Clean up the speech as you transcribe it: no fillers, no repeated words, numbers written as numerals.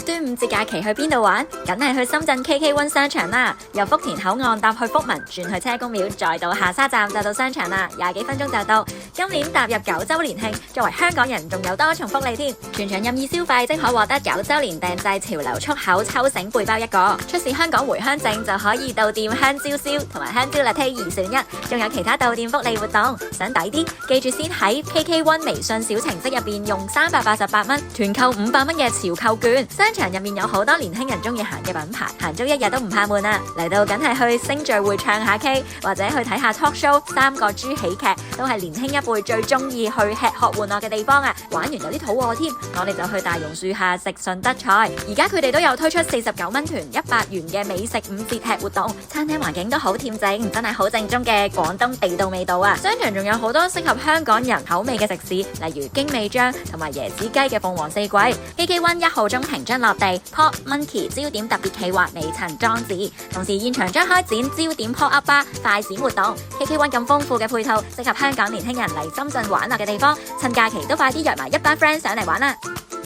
端午節假期去邊度玩？梗係去深圳 KK1 商場啦！由福田口岸搭去福民，轉去車公廟，再到下沙站就到商場啦，20幾分鐘就到。今年踏入9週年慶，作為香港人仲有多重福利添，全場任意消費即可獲得9週年訂製潮流速口抽繩背包1個，出示香港回鄉證就可以到店香蕉燒同埋香蕉 latte 2選1，仲有其他到店福利活動。想抵啲，記住先喺 KK1 微信小程式入邊用388蚊團購500蚊嘅潮購券。商場入面有好多年輕人中意行嘅品牌，行足一日都唔怕悶啊！嚟到梗係去星聚會唱下 K， 或者去睇下 talk show、三個豬喜劇，都係年輕一輩最中意去吃喝玩樂嘅地方啊！玩完有啲肚餓添，我哋就去大榕樹下食順德菜。而家佢哋都有推出49蚊團100元嘅美食5節吃活動，餐廳環境都好恬靜，真係好正宗嘅廣東地道味道啊！商場仲有好多適合香港人口味嘅食肆，例如京味張同埋椰子雞嘅鳳凰四季。KK1 1號中平津落地 Pop Monkey 焦點特別企劃未曾裝置，同時現場將開展焦點 Pop Up Bar 快閃活動。KK1 咁豐富嘅配套，適合香港年輕人嚟深圳玩樂嘅地方，趁假期都快啲約埋一班 friend 上嚟玩啦！